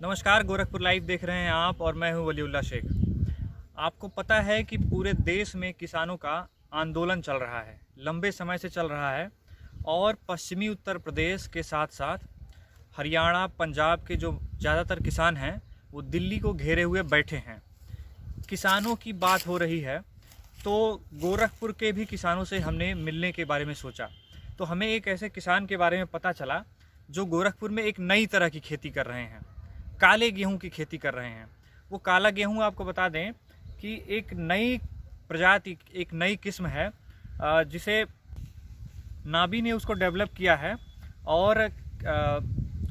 नमस्कार, गोरखपुर लाइव देख रहे हैं आप और मैं हूं वलीउल्लाह शेख। आपको पता है कि पूरे देश में किसानों का आंदोलन चल रहा है, लंबे समय से चल रहा है और पश्चिमी उत्तर प्रदेश के साथ साथ हरियाणा, पंजाब के जो ज़्यादातर किसान हैं वो दिल्ली को घेरे हुए बैठे हैं। किसानों की बात हो रही है तो गोरखपुर के भी किसानों से हमने मिलने के बारे में सोचा, तो हमें एक ऐसे किसान के बारे में पता चला जो गोरखपुर में एक नई तरह की खेती कर रहे हैं, काले गेहूं की खेती कर रहे हैं। वो काला गेहूं आपको बता दें कि एक नई प्रजाति, एक नई किस्म है जिसे नाबी ने उसको डेवलप किया है और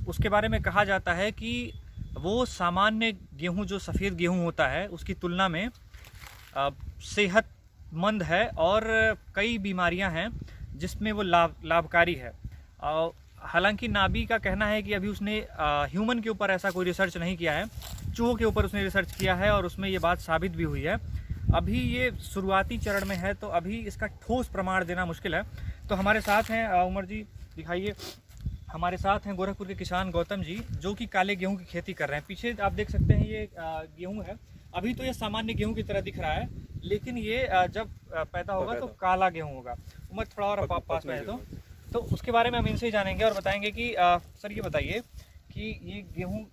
उसके बारे में कहा जाता है कि वो सामान्य गेहूं, जो सफ़ेद गेहूं होता है, उसकी तुलना में सेहतमंद है और कई बीमारियां हैं जिसमें वो लाभकारी है। हालांकि नाबी का कहना है कि अभी उसने ह्यूमन के ऊपर ऐसा कोई रिसर्च नहीं किया है, चूहों के ऊपर उसने रिसर्च किया है और उसमें ये बात साबित भी हुई है। अभी ये शुरुआती चरण में है तो अभी इसका ठोस प्रमाण देना मुश्किल है। तो हमारे साथ हैं उमर जी, दिखाइए। हमारे साथ हैं गोरखपुर के किसान गौतम जी, जो कि काले गेहूं की खेती कर रहे हैं। पीछे आप देख सकते हैं ये गेहूं है। अभी तो ये सामान्य गेहूं की तरह दिख रहा है, लेकिन ये जब पैदा होगा तो काला गेहूं होगा। उमर थोड़ा और पास में है तो उसके बारे में हम इनसे ही जानेंगे और बताएंगे कि सर ये बताइए कि ये गेहूं,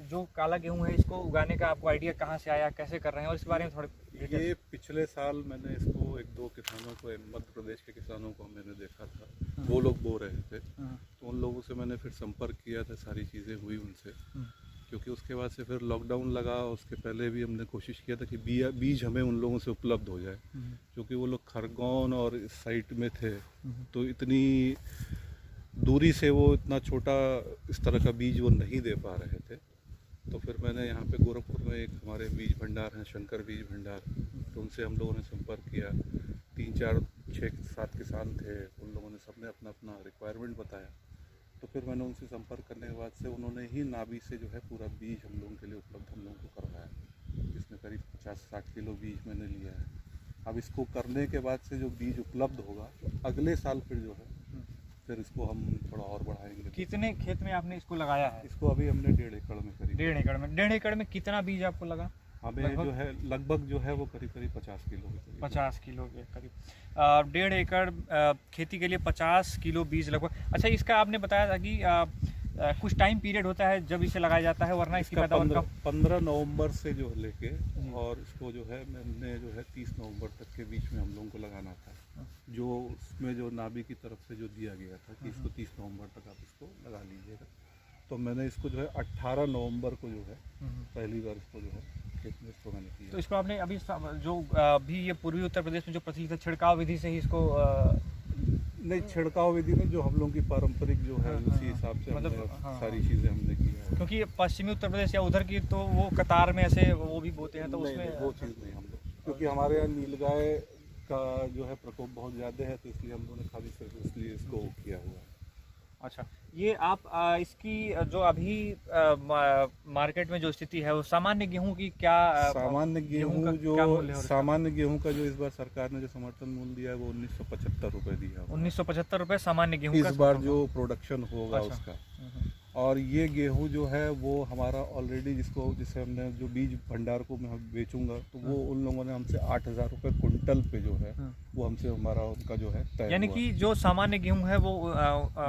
जो काला गेहूं है, इसको उगाने का आपको आइडिया कहाँ से आया, कैसे कर रहे हैं और इसके बारे में थोड़े। ये पिछले साल मैंने इसको एक दो किसानों को, मध्य प्रदेश के किसानों को मैंने देखा था, वो लोग बो रहे थे, तो उन लोगों से मैंने फिर संपर्क किया था, सारी चीज़ें हुई उनसे। क्योंकि उसके बाद से फिर लॉकडाउन लगा, उसके पहले भी हमने कोशिश किया था कि बीज हमें उन लोगों से उपलब्ध हो जाए, क्योंकि वो लोग खरगोन और इस साइट में थे, तो इतनी दूरी से वो इतना छोटा इस तरह का बीज वो नहीं दे पा रहे थे। तो फिर मैंने यहाँ पे गोरखपुर में एक हमारे बीज भंडार हैं, शंकर बीज भंडार, तो उनसे हम लोगों ने संपर्क किया। 3, 4, 6, 7 किसान थे, उन लोगों ने सबने अपना अपना रिक्वायरमेंट बताया। तो फिर मैंने उनसे संपर्क करने के बाद से उन्होंने ही नाबी से जो है पूरा बीज हम लोगों के लिए उपलब्ध हम लोगों को करवाया, जिसमें करीब 50-60 किलो बीज मैंने लिया है। अब इसको करने के बाद से जो बीज उपलब्ध होगा तो अगले साल फिर जो है फिर इसको हम थोड़ा और बढ़ाएंगे। कितने खेत में आपने इसको लगाया है? इसको अभी हमने 1.5 एकड़ में करीब। 1.5 एकड़ में कितना बीज आपको लगा? हमें जो है लगभग जो है वो करीब 50 किलो के करीब। 50 किलो के करीब। 1.5 एकड़ खेती के लिए 50 किलो बीज लगभग। अच्छा, इसका आपने बताया था कि कुछ टाइम पीरियड होता है जब इसे लगाया जाता है, वरना इसकी पैदावार 15 नवंबर से जो लेके और इसको जो है मैंने जो है 30 नवंबर तक के बीच में हम लोगों को लगाना था, जो उसमें जो नाबी की तरफ से जो दिया गया था कि इसको 30 नवंबर तक आप इसको लगा लीजिएगा। तो मैंने इसको जो है 18 नवंबर को जो है पहली बार इसको जो है खेत में इसको मैंने किया। तो इसको आपने अभी जो अभी ये पूर्वी उत्तर प्रदेश में जो प्रचलित है, छिड़काव विधि से ही इसको नहीं, छिड़काव विधि में जो हम लोगों की पारंपरिक जो है उसी हिसाब से मतलब सारी चीज़ें हमने की है। क्योंकि पश्चिमी उत्तर प्रदेश या उधर की तो वो कतार में ऐसे वो भी बोते हैं, तो उसमें वो चीज़ नहीं हम लोग, क्योंकि हमारे यहाँ नीलगाय का जो है प्रकोप बहुत ज़्यादा है, तो इसलिए हम लोगों ने खाली सिर्फ इसलिए इसको किया हुआ है। अच्छा, ये आप इसकी जो अभी मार्केट में जो स्थिति है वो सामान्य गेहूं की क्या? सामान्य गेहूं का जो इस बार सरकार ने जो समर्थन मूल्य दिया है वो 1975 रुपये दिया। 1975 रुपये सामान्य गेहूं इस बार जो प्रोडक्शन होगा उसका। और ये गेहूं जो है वो हमारा ऑलरेडी जिसे हमने जो बीज भंडार को मैं बेचूंगा, तो वो उन लोगों ने हमसे 8,000 रुपये कुंटल पे जो है वो हमसे हमारा उनका जो है तय, यानी कि जो सामान्य गेहूं है वो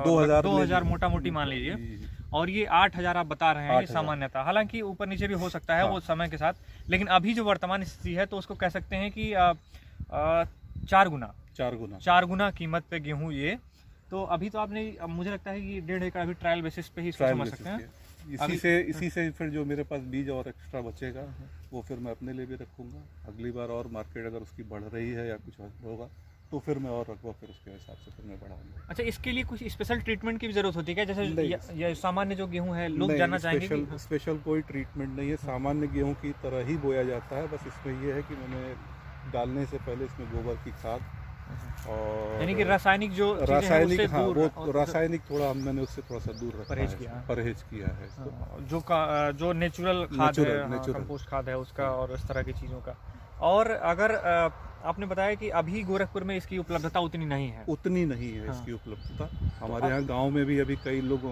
2000 मोटा मोटी मान लीजिए, और ये 8,000 आप बता रहे हैं सामान्यता। हालांकि ऊपर नीचे भी हो सकता है वो समय के साथ, लेकिन अभी जो वर्तमान स्थिति है तो उसको कह सकते हैं कि 4 गुना कीमत पे गेहूं ये। तो अभी तो आपने, मुझे लगता है कि 1.5 एकड़ अभी ट्रायल बेसिस पे ही इसको समझ सकते हैं। इसी से फिर जो मेरे पास बीज और एक्स्ट्रा बचेगा वो फिर मैं अपने लिए भी रखूंगा। अगली बार और मार्केट अगर उसकी बढ़ रही है या कुछ होगा तो फिर मैं और रखूँगा, फिर उसके हिसाब से फिर मैं बढ़ाऊंगा। अच्छा, इसके लिए कुछ स्पेशल ट्रीटमेंट की भी जरूरत होती है क्या? जैसे ये सामान्य जो गेहूं है, लोग जानना चाहेंगे। स्पेशल कोई ट्रीटमेंट नहीं है, सामान्य गेहूँ की तरह ही बोया जाता है। बस इसमें यह है कि मैंने डालने से पहले इसमें गोबर की खाद और यानी कि रासायनिक रासायनिक थोड़ा मैंने उससे थोड़ा सा दूर रखा है, परहेज किया है। जो नेचुरल खाद है, कंपोस्ट खाद है उसका और इस तरह की चीज़ों का। और अगर आपने बताया कि अभी गोरखपुर में इसकी उपलब्धता उतनी नहीं है। उतनी नहीं है हाँ। इसकी उपलब्धता। हमारे यहाँ गांव में भी अभी कई लोग,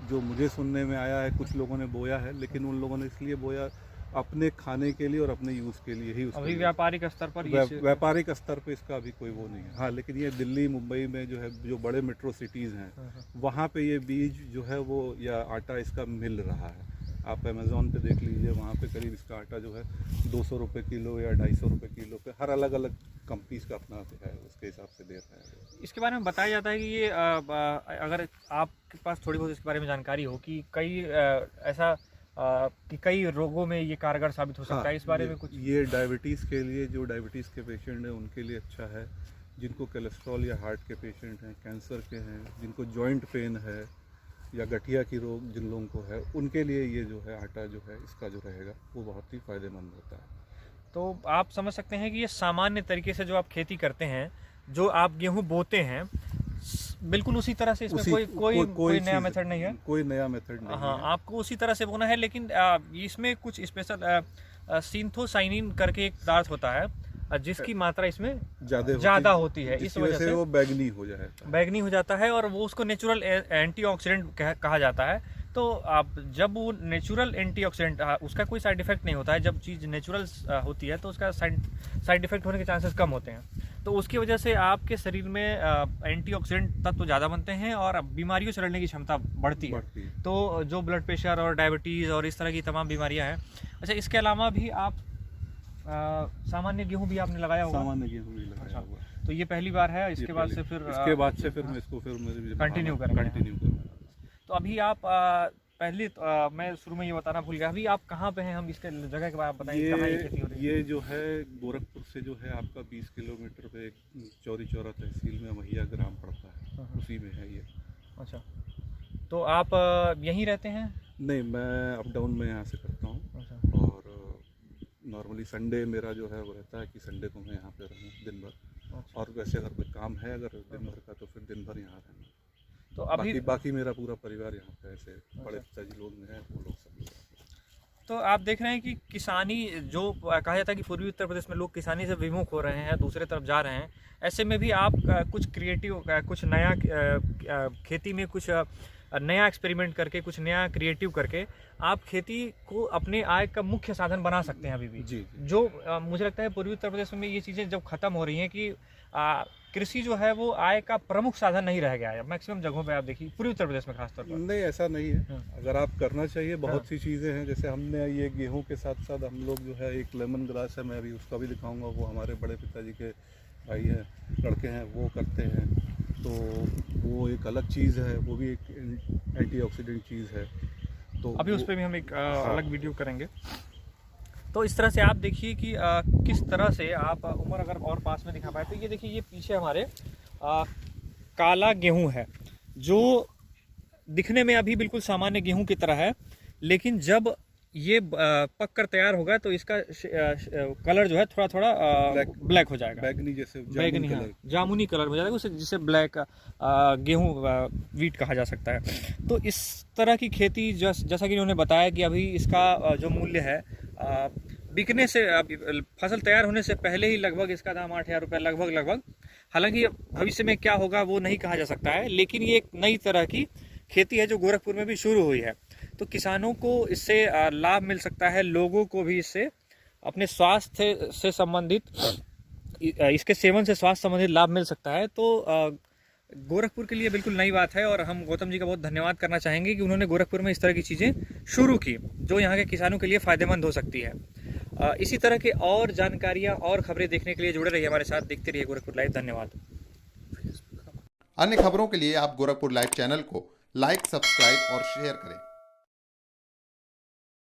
जो मुझे सुनने में आया है, कुछ लोगों ने बोया है, लेकिन उन लोगों ने इसलिए बोया अपने खाने के लिए और अपने यूज़ के लिए ही। अभी व्यापारिक स्तर पर व्यापारिक स्तर पे इसका अभी कोई वो नहीं है। हाँ, लेकिन ये दिल्ली मुंबई में जो है, जो बड़े मेट्रो सिटीज़ हैं, वहाँ पे ये बीज जो है वो या आटा इसका मिल रहा है। आप अमेज़ॉन पे देख लीजिए, वहाँ पे करीब इसका आटा जो है 200 रुपये किलो या 250 रुपये किलो पे, हर अलग अलग कंपनीज का अपना है, उसके हिसाब से दे रहा है। इसके बारे में बताया जाता है कि ये अगर आपके पास थोड़ी बहुत इसके बारे में जानकारी हो कि कई ऐसा कि कई रोगों में ये कारगर साबित हो सकता है, इस बारे में कुछ? ये डायबिटीज़ के लिए, जो डायबिटीज़ के पेशेंट हैं उनके लिए अच्छा है, जिनको कोलेस्ट्रॉल या हार्ट के पेशेंट हैं, कैंसर के हैं, जिनको जॉइंट पेन है या गठिया की रोग जिन लोगों को है, उनके लिए ये जो है आटा जो है इसका जो रहेगा वो बहुत ही फ़ायदेमंद होता है। तो आप समझ सकते हैं कि ये सामान्य तरीके से जो आप खेती करते हैं, जो आप गेहूं बोते हैं, बिल्कुल उसी तरह से इसमें कोई नया मेथड नहीं है। कोई नया मेथड नहीं हाँ, है। आपको उसी तरह से बोना है, लेकिन इसमें कुछ स्पेशल सिंथोसाइनिन करके एक पदार्थ होता है जिसकी मात्रा इसमें ज़्यादा होती है, इस वजह से वो बैंगनी हो जाता है। बैंगनी हो जाता है और वो उसको नेचुरल एंटीऑक्सीडेंट कहा जाता है। तो आप जब वो नेचुरल एंटीऑक्सीडेंट, उसका कोई साइड इफेक्ट नहीं होता है। जब चीज़ नेचुरल होती है तो उसका साइड इफेक्ट होने के चांसेस कम होते हैं। तो उसकी वजह से आपके शरीर में एंटीऑक्सीडेंट तत्व ज़्यादा बनते हैं और बीमारियों से लड़ने की क्षमता बढ़ती है। तो जो ब्लड प्रेशर और डायबिटीज़ और इस तरह की तमाम बीमारियां हैं। अच्छा, इसके अलावा भी आप सामान्य गेहूं भी आपने लगाया होगा? सामान्य गेहूं भी लगाया हुआ है। तो ये पहली बार है, इसके बाद से फिर मैं इसको कंटिन्यू करूँगा। तो अभी आप पहले मैं शुरू में ये बताना भूल गया, अभी आप कहाँ पे हैं? हम इसके जगह के बारे में बताइए, कहाँ ये खेती हो रही है? ये जो है गोरखपुर से जो है आपका 20 किलोमीटर पे चौरी चौरा तहसील में महिया ग्राम पड़ता है, उसी में है ये। अच्छा, तो आप यहीं रहते हैं? नहीं, मैं अप डाउन में यहाँ से करता हूँ। अच्छा। और नॉर्मली संडे मेरा जो है वो रहता है कि संडे को मैं यहाँ पे रहूँ दिन भर। अच्छा। और वैसे अगर कोई काम है अगर दिन भर का, तो फिर दिन भर यहाँ रहना। तो अभी बाकी मेरा पूरा परिवार यहाँ पे, ऐसे बड़े पिताजी लोग हैं, वो लोग सब लोग। तो आप देख रहे हैं कि किसानी, जो कहा जाता है कि पूर्वी उत्तर प्रदेश में लोग किसानी से विमुख हो रहे हैं, दूसरे तरफ जा रहे हैं, ऐसे में भी आप कुछ क्रिएटिव, कुछ नया खेती में कुछ नया एक्सपेरिमेंट करके, कुछ नया क्रिएटिव करके आप खेती को अपने आय का मुख्य साधन बना सकते हैं अभी भी। जी। जो मुझे लगता है पूर्वी उत्तर प्रदेश में ये चीज़ें जब ख़त्म हो रही हैं कि कृषि जो है वो आय का प्रमुख साधन नहीं रह गया है मैक्सिमम जगहों पे। आप देखिए पूर्वी उत्तर प्रदेश में खासतौर पर। नहीं, ऐसा नहीं है। अगर आप करना चाहिए, बहुत सी चीज़ें हैं। जैसे हमने ये गेहूं के साथ साथ हम लोग जो है एक लेमन ग्रास है, मैं अभी उसका भी दिखाऊंगा, वो हमारे बड़े पिताजी के भाई हैं, लड़के हैं, वो करते हैं। तो वो एक अलग चीज़ है, वो भी एक एंटीऑक्सीडेंट चीज़ है। तो अभी उस पर भी हम एक अलग वीडियो करेंगे। तो इस तरह से आप देखिए कि किस तरह से आप उम्र अगर और पास में दिखा पाए तो ये देखिए, ये पीछे हमारे काला गेहूं है, जो दिखने में अभी बिल्कुल सामान्य गेहूं की तरह है, लेकिन जब ये पक कर तैयार होगा तो इसका कलर जो है थोड़ा थोड़ा ब्लैक हो जाएगा, बैगनी जैसे, जामुनी कलर हो जाएगा, उसे जिसे ब्लैक गेहूं वीट कहा जा सकता है। तो इस तरह की खेती जैसा कि उन्होंने बताया कि अभी इसका जो मूल्य है बिकने से, फसल तैयार होने से पहले ही लगभग इसका दाम 8,000 रुपये लगभग। हालांकि भविष्य में क्या होगा वो नहीं कहा जा सकता है, लेकिन ये एक नई तरह की खेती है जो गोरखपुर में भी शुरू हुई है। तो किसानों को इससे लाभ मिल सकता है, लोगों को भी इससे अपने स्वास्थ्य से संबंधित, इसके सेवन से स्वास्थ्य संबंधित लाभ मिल सकता है। तो गोरखपुर के लिए बिल्कुल नई बात है और हम गौतम जी का बहुत धन्यवाद करना चाहेंगे कि उन्होंने गोरखपुर में इस तरह की चीज़ें शुरू की जो यहाँ के किसानों के लिए फ़ायदेमंद हो सकती है। इसी तरह के और जानकारियाँ और खबरें देखने के लिए जुड़े रहिए हमारे साथ, देखते रहिए गोरखपुर लाइव। धन्यवाद। अन्य खबरों के लिए आप गोरखपुर लाइव चैनल को लाइक, सब्सक्राइब और शेयर करें।